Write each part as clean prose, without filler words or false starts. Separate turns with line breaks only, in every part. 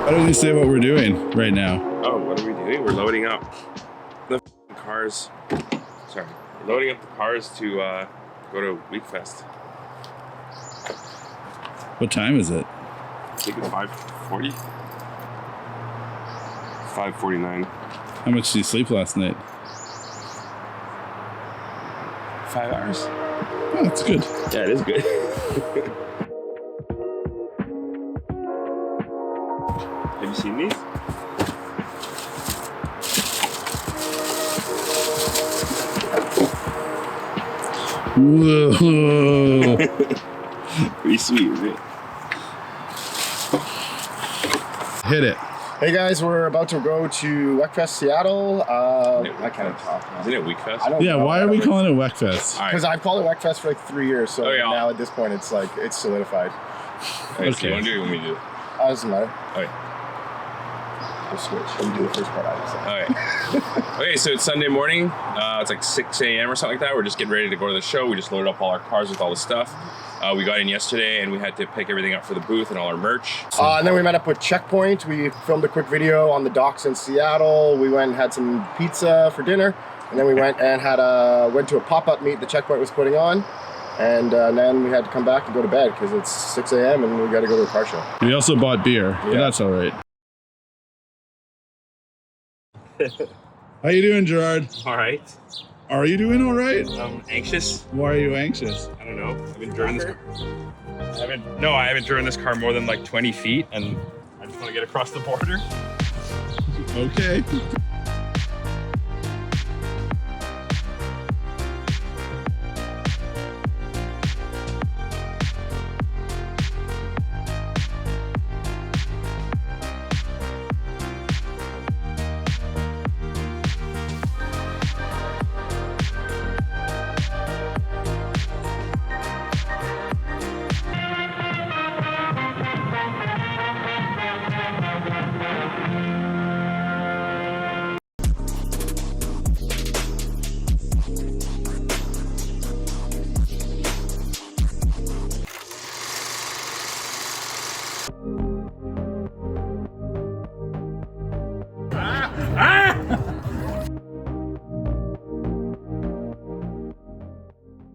Why don't you say what we're doing right now?
Oh, what are we doing? We're loading up the cars. Sorry, we're loading up the cars to go to Wekfest.
What time is it?
I think it's 5:40. 5:49.
How much did you sleep last night?
5 hours.
Oh, that's good.
Yeah, it is good. Have you seen these?
Whoa.
Pretty sweet, right?
Hit it.
Hey guys, we're about to go to Wekfest Seattle. I can't talk now.
Isn't it Wekfest?
I don't
Yeah,
know.
why are we calling it Wekfest?
Because I've called it Wekfest for like 3 years, so
yeah.
now at this point it's like, it's solidified.
Okay. So
Okay.
you want to do it when we do it?
Doesn't matter.
Okay.
We'll switch. Let me do the first part I
Alright. Okay, so it's Sunday morning. It's like 6 a.m. or something like that. We're just getting ready to go to the show. We just loaded up all our cars with all the stuff. We got in yesterday and we had to pick everything up for the booth and all our merch.
And then we met up with Checkpoint. We filmed a quick video on the docks in Seattle. We went and had some pizza for dinner. And then we went and went to a pop-up meet the Checkpoint was putting on. And then we had to come back and go to bed because it's 6 a.m. and we got to go to a car show.
We also bought beer, but that's all right. How you doing, Gerard?
All right.
Are you doing all right?
I'm anxious.
Why are you anxious?
I don't know. I haven't driven this car more than like 20 feet and I just want to get across the border.
Okay.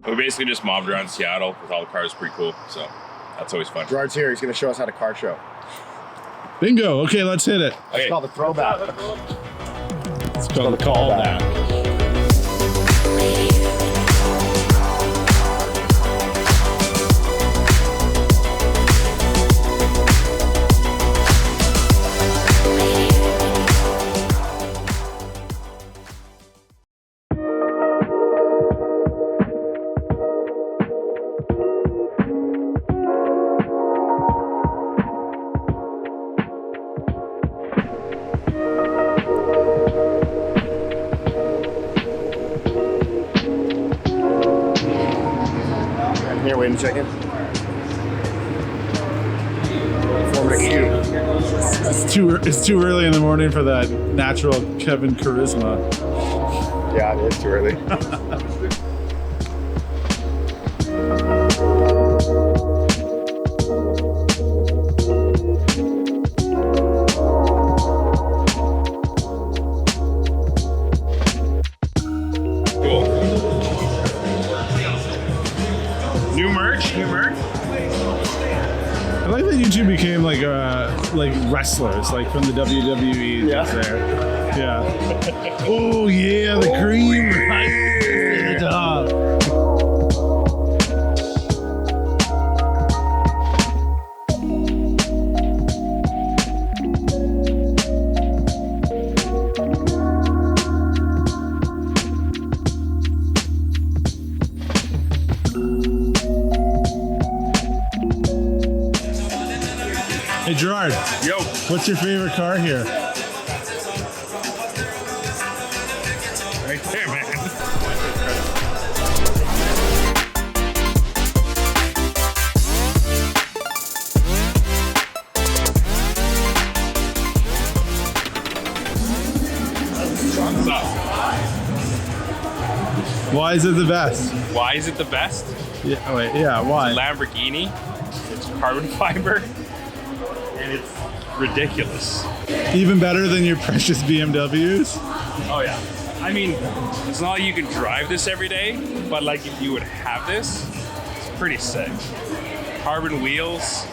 We basically just mobbed around Seattle with all the cars. Pretty cool. So that's always fun.
Gerard's here. He's going to show us how to car show.
Bingo. Okay, let's hit it.
Okay.
It's called the throwback.
It's called the callback.
Here, waiting to check in. Forming a queue.
It's too early in the morning for that natural Kevin charisma.
Yeah, it is too early.
Cool. New merch.
I like that you two became like wrestlers, like from the WWE.
Yeah.
There. Yeah. Oh yeah, the cream. Right. Hey Gerard,
Yo.
what's your favorite car here?
Right there, man. What's up?
Why is it the best?
Why is it the best?
Yeah, wait, yeah, why?
Lamborghini. It's carbon fiber. And it's ridiculous.
Even better than your precious BMWs.
Oh yeah. I mean, it's not like you can drive this every day, but like if you would have this, it's pretty sick. Carbon wheels.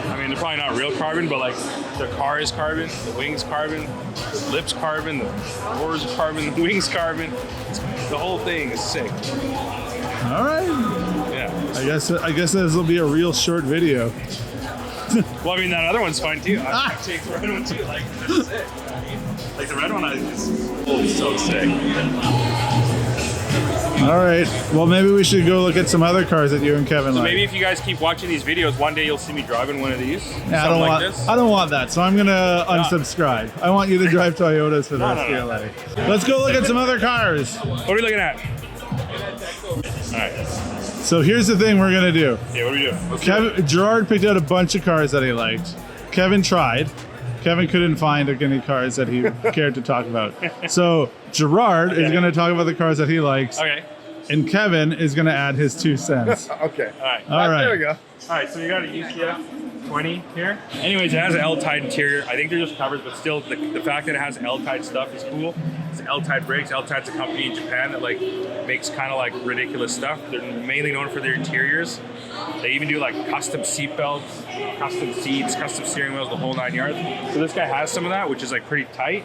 I mean, they're probably not real carbon, but like the car is carbon, the wing's carbon, the lips carbon, the doors are carbon, the wings carbon. The whole thing is sick.
All right.
Yeah.
I guess this will be a real short video.
Well, I mean, that other one's fine too. I've taken the red one too. Like, that's sick. I mean, like the red one, I think is so sick.
All right. Well, maybe we should go look at some other cars that you and Kevin
So
like.
maybe if you guys keep watching these videos, one day you'll see me driving one of these.
Yeah, I don't want that. So I'm gonna unsubscribe. I want you to drive Toyotas for the rest of your life. Let's go look at some other cars.
What are we looking at? All right.
So here's the thing we're gonna do.
Yeah, what are we doing?
Gerard picked out a bunch of cars that he liked. Kevin tried. Kevin couldn't find any cars that he cared to talk about. So Gerard is going to talk about the cars that he likes.
Okay.
And Kevin is going to add his 2 cents.
Okay.
All right.
All right.
There we go.
All right, so you got a UCF 20 here. Anyways, it has an L-Tide interior. I think they're just covers, but still, the fact that it has L-Tide stuff is cool. It's L-Tide brakes. L-Tide's a company in Japan that like makes kind of like ridiculous stuff. They're mainly known for their interiors. They even do like custom seat belts, custom seats, custom steering wheels, the whole 9 yards. So this guy has some of that, which is like pretty tight.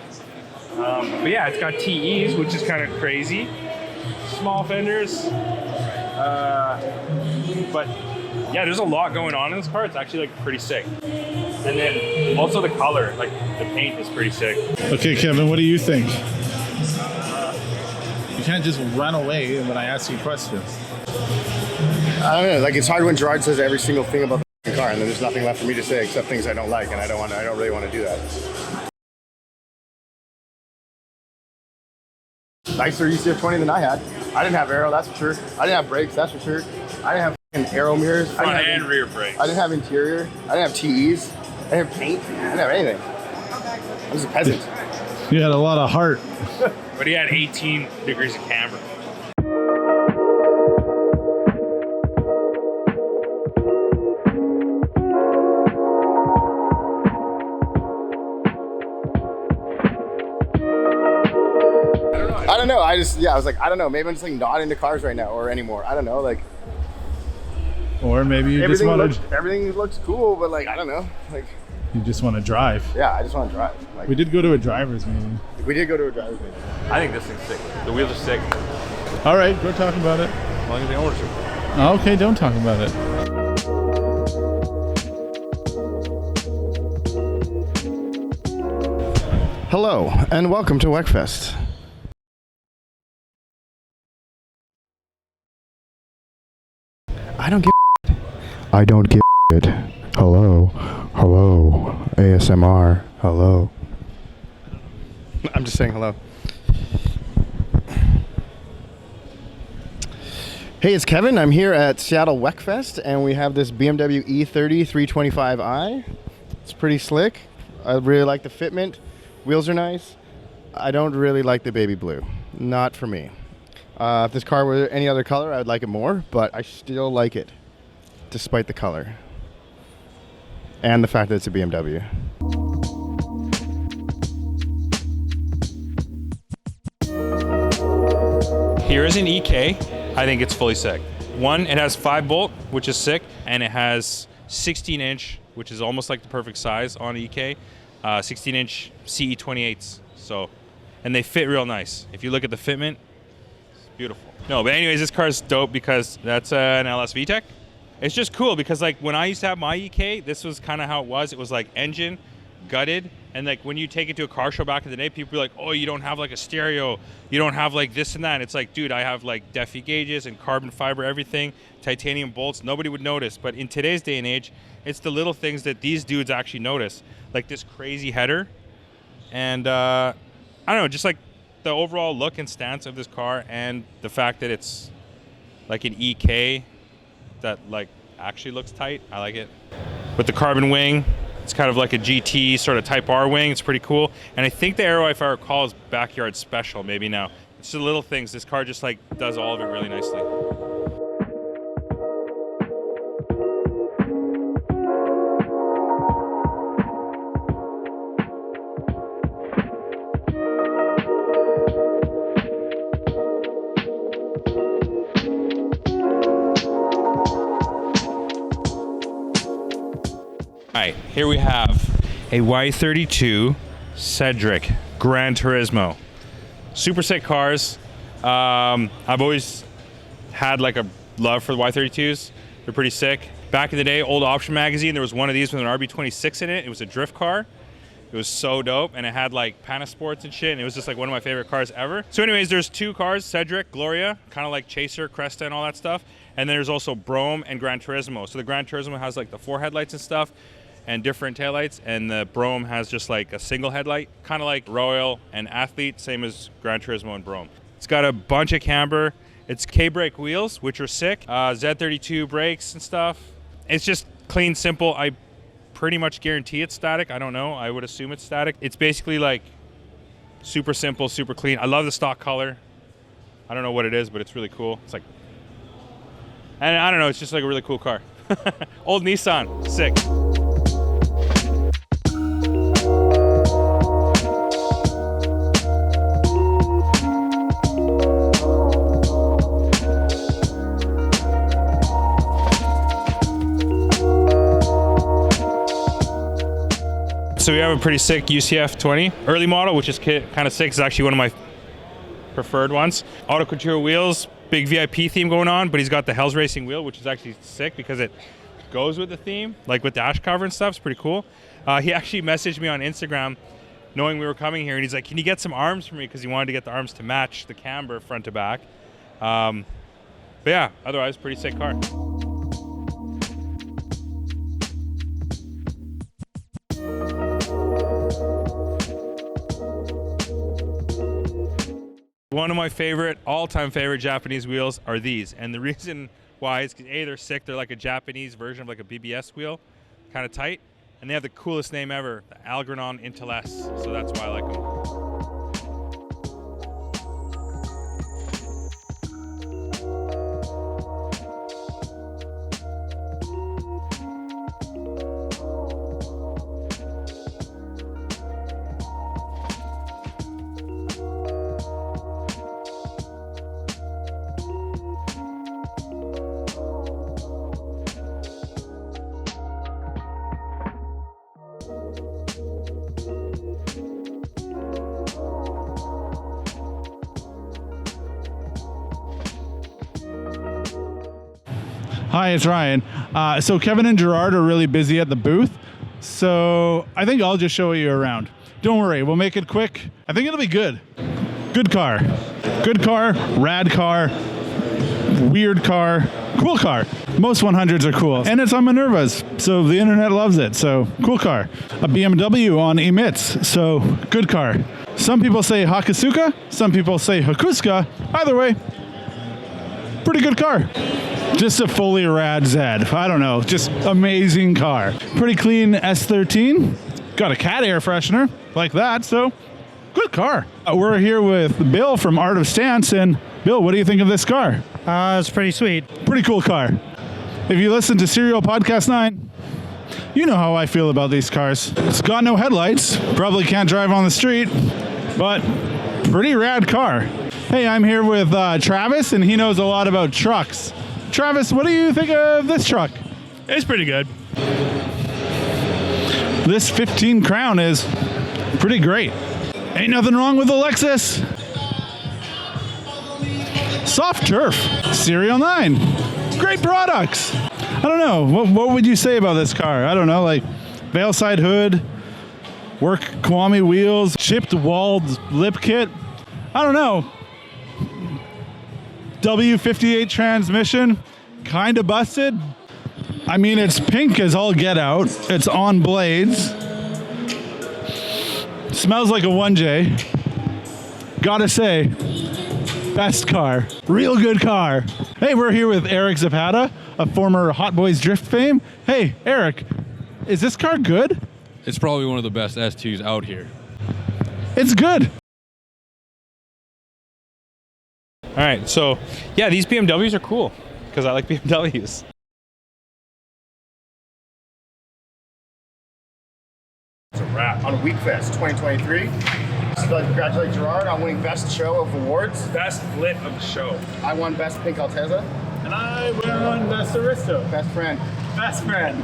But yeah, it's got TEs, which is kind of crazy. Small fenders. But yeah, there's a lot going on in this car. It's actually like pretty sick. And then also the color, like the paint is pretty sick.
Okay, Kevin, what do you think? You can't just run away when I ask you questions.
I don't know. Like, it's hard when Gerard says every single thing about the car, and then there's nothing left for me to say except things I don't like, and I don't really want to do that. Nicer UCF 20 than I had. I didn't have aero, that's for sure. I didn't have brakes, that's for sure. I didn't have aero mirrors.
Front and rear brakes.
I didn't have interior. I didn't have TEs. I didn't have paint. I didn't have anything. I was a peasant.
You had a lot of heart.
But he had 18 degrees of camber.
I don't know. I was like, I don't know. Maybe I'm just like not into cars right now or anymore. I don't know. Like,
Or maybe you just want to.
everything looks cool, but like, I don't know. Like,
You just want to drive.
yeah, I just want to drive. Like,
We did go to a driver's meeting.
we did go to a driver's meeting.
I think this thing's sick. The wheels are sick.
All right, go talk about it.
As long as the ownership.
Okay, don't talk about it.
Hello, and welcome to Wekfest. I don't give a I don't give a Hello. Hello. ASMR. Hello. I'm just saying hello. Hey, it's Kevin. I'm here at Seattle Wekfest, and we have this BMW E30 325i. It's pretty slick. I really like the fitment. Wheels are nice. I don't really like the baby blue. Not for me. If this car were any other color, I would like it more, but I still like it, despite the color. And the fact that it's a BMW.
Here is an EK. I think it's fully sick. One, it has 5-bolt, which is sick, and it has 16-inch, which is almost like the perfect size on EK. 16-inch CE28s. So, and they fit real nice. If you look at the fitment, it's beautiful. No, but anyways, this car's dope because that's an LS VTEC. It's just cool because like when I used to have my EK, this was kind of how it was. It was like engine, gutted, and like when you take it to a car show back in the day, people were like, oh, you don't have like a stereo, you don't have like this and that. And it's like, dude, I have like DEFI gauges and carbon fiber, everything, titanium bolts. Nobody would notice. But in today's day and age, it's the little things that these dudes actually notice, like this crazy header. And I don't know, just like the overall look and stance of this car and the fact that it's like an EK that like actually looks tight. I like it. With the carbon wing, it's kind of like a GT sort of Type R wing. It's pretty cool. And I think the aero, if I recall, is backyard special maybe now. It's the little things. This car just like does all of it really nicely. All right, here we have a Y32 Cedric Gran Turismo. Super sick cars. I've always had like a love for the Y32s. They're pretty sick. Back in the day, old Option magazine, there was one of these with an RB26 in it. It was a drift car. It was so dope, and it had like Panasports and shit, and it was just like one of my favorite cars ever. So anyways, there's two cars, Cedric, Gloria, kind of like Chaser, Cresta, and all that stuff. And then there's also Brougham and Gran Turismo. So the Gran Turismo has like the 4 headlights and stuff, and different taillights, and the Brougham has just like a single headlight, kind of like Royal and Athlete, same as Gran Turismo and Brougham. It's got a bunch of camber. It's K-brake wheels, which are sick. Z32 brakes and stuff. It's just clean, simple. I pretty much guarantee it's static. I don't know. I would assume it's static. It's basically like super simple, super clean. I love the stock color. I don't know what it is, but it's really cool. It's like, and I don't know, it's just like a really cool car. Old Nissan, sick. So we have a pretty sick UCF 20 early model, which is kind of sick. It's actually one of my preferred ones. Auto Couture wheels, big VIP theme going on, but he's got the Hell's Racing wheel, which is actually sick because it goes with the theme, like with dash cover and stuff. It's pretty cool. He actually messaged me on Instagram knowing we were coming here, and he's like, can you get some arms for me? Because he wanted to get the arms to match the camber front to back. But yeah, otherwise, pretty sick car. One of my all-time favorite Japanese wheels are these, and the reason why is because A, they're sick. They're like a Japanese version of like a BBS wheel, kind of tight, and they have the coolest name ever, the Algernon Inteless. So that's why I like them.
Hi, it's Ryan. So Kevin and Gerard are really busy at the booth, so I think I'll just show you around. Don't worry, we'll make it quick. I think it'll be good. Good car, rad car, weird car, cool car. Most 100s are cool, and it's on Minervas, so the internet loves it, so cool car. A BMW on emits, so good car. Some people say Hakusuka, some people say Hakusuka. Either way, pretty good car. Just a fully rad Zed. I don't know, just amazing car. Pretty clean S13. Got a cat air freshener like that, so good car. We're here with Bill from Art of Stance, and Bill, what do you think of this car?
It's pretty sweet.
Pretty cool car. If you listen to Serial Podcast 9, you know how I feel about these cars. It's got no headlights, probably can't drive on the street, but pretty rad car. Hey, I'm here with Travis, and he knows a lot about trucks. Travis, what do you think of this truck?
It's pretty good.
This 15 Crown is pretty great. Ain't nothing wrong with the Lexus. Soft Turf, Serial 9. Great products. I don't know. What would you say about this car? I don't know, like veil side hood, work Kiwami wheels, chipped walled lip kit. I don't know. W58 transmission, kind of busted. I mean, it's pink as all get out. It's on blades. Smells like a 1J. Gotta say, best car. Real good car. Hey, we're here with Eric Zapata, a former Hot Boys Drift fame. Hey, Eric, is this car good?
It's probably one of the best S2s out here.
It's good.
All right, so yeah, these BMWs are cool because I like BMWs.
It's a wrap on Wekfest 2023. I'd like to congratulate Gerard on winning Best Show of Awards.
Best lit of the show.
I won Best Pink Altezza.
And I won Best Aristo.
Best Friend.
Best friend.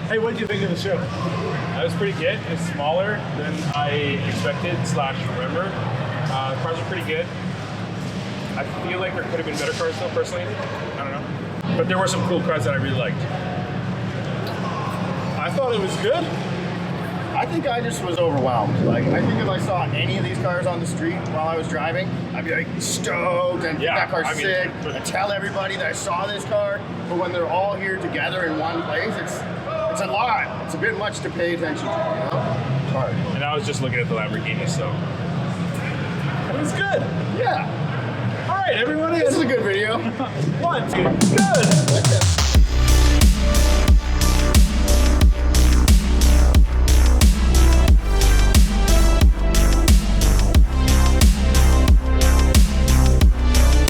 Hey, what did you think of the show?
That was pretty good. It's smaller than I expected / remember. Cars are pretty good. I feel like there could have been better cars though, personally. I don't know. But there were some cool cars that I really liked.
I thought it was good.
I think I just was overwhelmed. Like, I think if I saw any of these cars on the street while I was driving, I'd be like stoked and
Yeah,
that car's
I mean,
sick. And tell everybody that I saw this car. But when they're all here together in one place, it's a lot. It's a bit much to pay attention to, you know? It's hard.
And I was just looking at the Lamborghini, so.
It was good.
Yeah.
All right, everybody.
This is a good video.
1, 2, good.